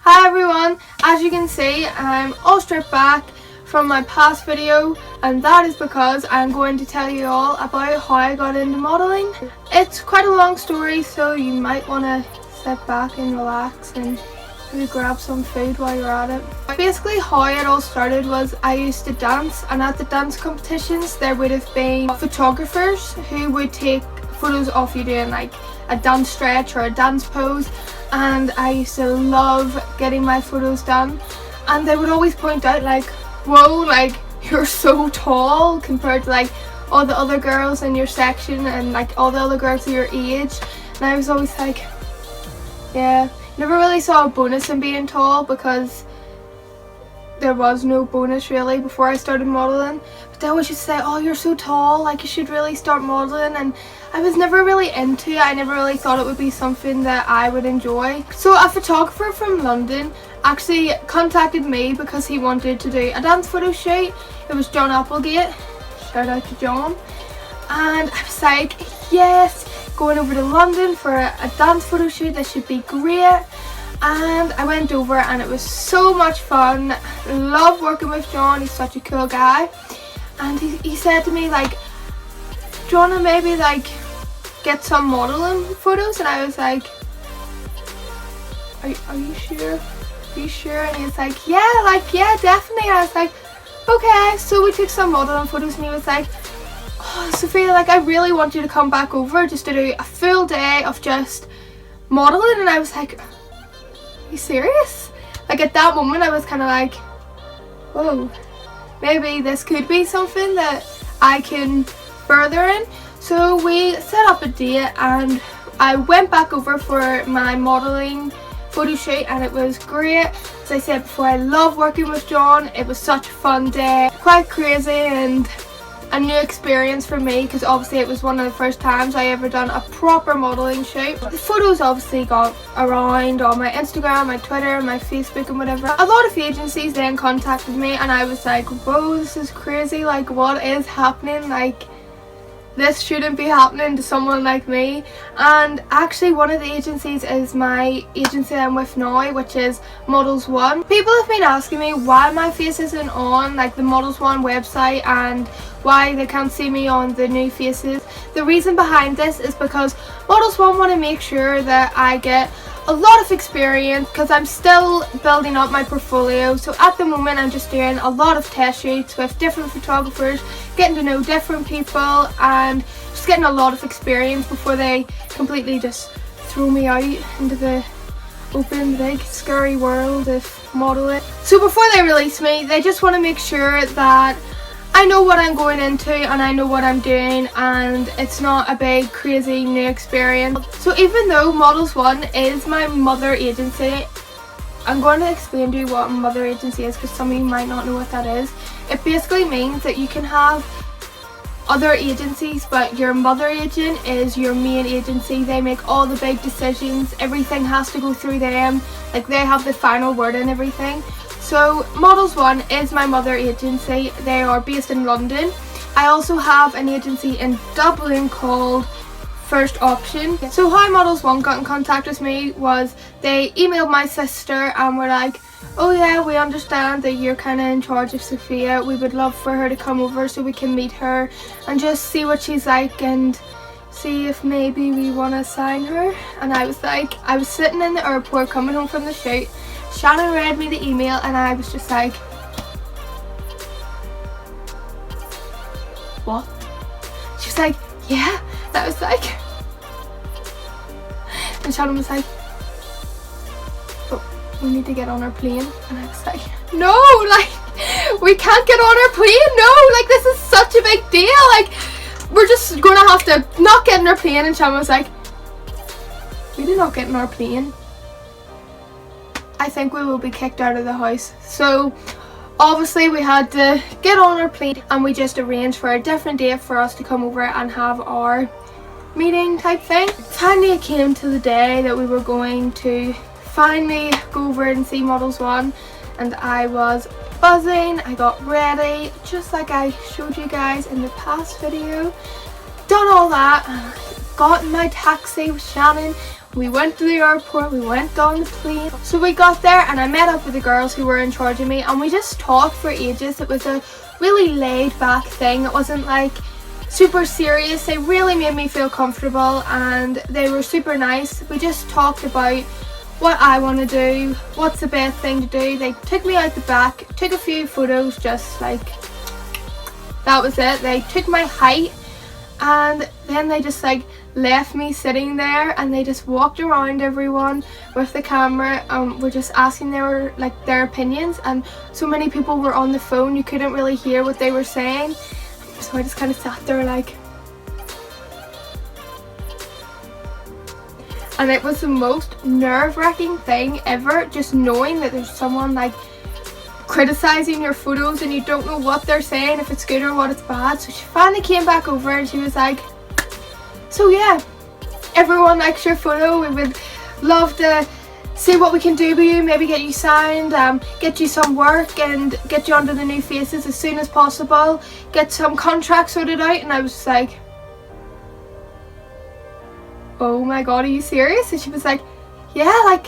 Hi everyone, as you can see I'm all stripped back from my past video, and that is because I'm going to tell you all about how I got into modelling. It's quite a long story, so you might want to sit back and relax and maybe grab some food while you're at it. Basically how it all started was I used to dance, and at the dance competitions there would have been photographers who would take photos of you doing like a dance stretch or a dance pose, and I used to love getting my photos done, and they would always point out like, whoa, like you're so tall compared to like all the other girls in your section and like all the other girls of your age. And I was always like, yeah, never really saw a bonus in being tall because there was no bonus really before I started modelling. But they always used to say, oh, you're so tall, like you should really start modelling, and I was never really into it. I never really thought it would be something that I would enjoy. So a photographer from London actually contacted me because he wanted to do a dance photo shoot. It was John Applegate, shout out to John, and I was like, yes, going over to London for a dance photo shoot, this should be great. And I went over and it was so much fun. Love working with John, he's such a cool guy. And he said to me like, do you want to maybe like get some modelling photos? And I was like, are you sure? Are you sure? And he was like, yeah, definitely. And I was like, okay. So we took some modelling photos, and he was like, oh, Sophia, like I really want you to come back over just to do a full day of just modelling. And I was like, are you serious? Like at that moment I was kind of like, whoa, maybe this could be something that I can further in. So we set up a date and I went back over for my modelling photo shoot, and it was great. As I said before, I love working with John. It was such a fun day, quite crazy and a new experience for me because obviously it was one of the first times I ever done a proper modelling shoot. The photos obviously got around on my Instagram, my Twitter, my Facebook and whatever. A lot of agencies then contacted me, and I was like, whoa, this is crazy, like what is happening? Like this shouldn't be happening to someone like me. And actually one of the agencies is my agency I'm with now, which is Models One. People have been asking me why my face isn't on like the Models One website and why they can't see me on the new faces. The reason behind this is because Models One want to make sure that I get a lot of experience because I'm still building up my portfolio. So at the moment I'm just doing a lot of test shoots with different photographers, getting to know different people and just getting a lot of experience before they completely just throw me out into the open big scary world of modeling. So before they release me, they just want to make sure that I know what I'm going into and I know what I'm doing, and it's not a big crazy new experience. So even though Models One is my mother agency, I'm going to explain to you what a mother agency is because some of you might not know what that is. It basically means that you can have other agencies, but your mother agent is your main agency. They make all the big decisions, everything has to go through them, like they have the final word and everything. So Models One is my mother agency. They are based in London. I also have an agency in Dublin called First Option. So how Models One got in contact with me was they emailed my sister and were like, oh yeah, we understand that you're kind of in charge of Sophia. We would love for her to come over so we can meet her and just see what she's like and see if maybe we want to sign her. And I was like, I was sitting in the airport coming home from the shoot. Shannon read me the email and I was just like, what? She was like, yeah. And I was like, and Shannon was like, but we need to get on our plane. And I was like, no, like we can't get on our plane, no, like this is such a big deal, like we're just gonna have to not get on our plane. And Shannon was like, we did not get on our plane, I think we will be kicked out of the house. So obviously we had to get on our plane and we just arranged for a different date for us to come over and have our meeting type thing. Finally it came to the day that we were going to finally go over and see Models One, and I was buzzing. I got ready just like I showed you guys in the past video, done all that, got in my taxi with Shannon. We went to the airport, we went on the plane. So we got there and I met up with the girls who were in charge of me and we just talked for ages. It was a really laid back thing. It wasn't like super serious. They really made me feel comfortable and they were super nice. We just talked about what I want to do, what's the best thing to do. They took me out the back, took a few photos, just like that was it. They took my height and then they just like left me sitting there and they just walked around everyone with the camera and were just asking their opinions, and so many people were on the phone you couldn't really hear what they were saying, so I just kind of sat there like, and it was the most nerve-wracking thing ever, just knowing that there's someone like criticizing your photos and you don't know what they're saying, if it's good or what it's bad. So she finally came back over and she was like, so yeah, everyone likes your photo, we would love to see what we can do with you, maybe get you signed, get you some work and get you onto the new faces as soon as possible, get some contracts sorted out. And I was just like, oh my god, are you serious? And she was like, yeah,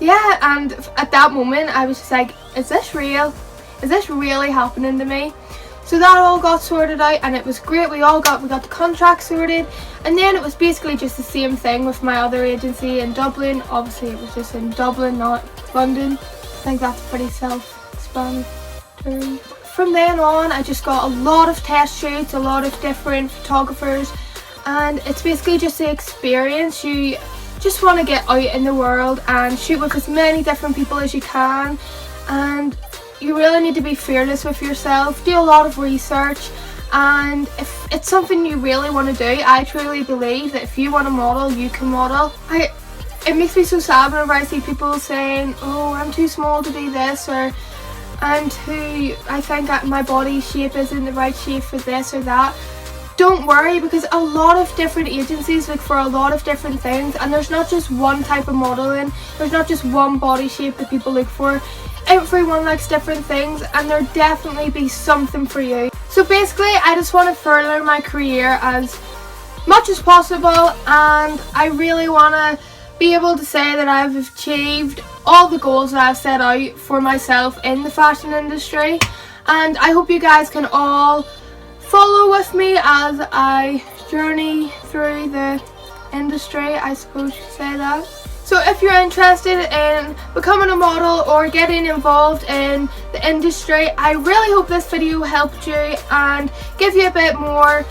yeah. And at that moment I was just like, is this real? Is this really happening to me? So that all got sorted out and it was great. We got the contract sorted, and then it was basically just the same thing with my other agency in Dublin. Obviously it was just in Dublin, not London. I think that's pretty self-explanatory. From then on I just got a lot of test shoots, a lot of different photographers, and it's basically just the experience. You just want to get out in the world and shoot with as many different people as you can, and you really need to be fearless with yourself, do a lot of research, and if it's something you really want to do, I truly believe that if you want to model, you can model. It makes me so sad whenever I see people saying, oh, I'm too small to do this, or I think that my body shape isn't the right shape for this or that. Don't worry, because a lot of different agencies look for a lot of different things, and there's not just one type of modeling, there's not just one body shape that people look for. Everyone likes different things and there'll definitely be something for you. So basically I just want to further my career as much as possible, and I really want to be able to say that I've achieved all the goals that I've set out for myself in the fashion industry, and I hope you guys can all follow with me as I journey through the industry, I suppose you say that. So if you're interested in becoming a model or getting involved in the industry, I really hope this video helped you and give you a bit more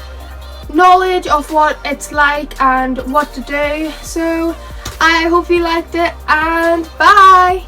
knowledge of what it's like and what to do. So I hope you liked it, and bye!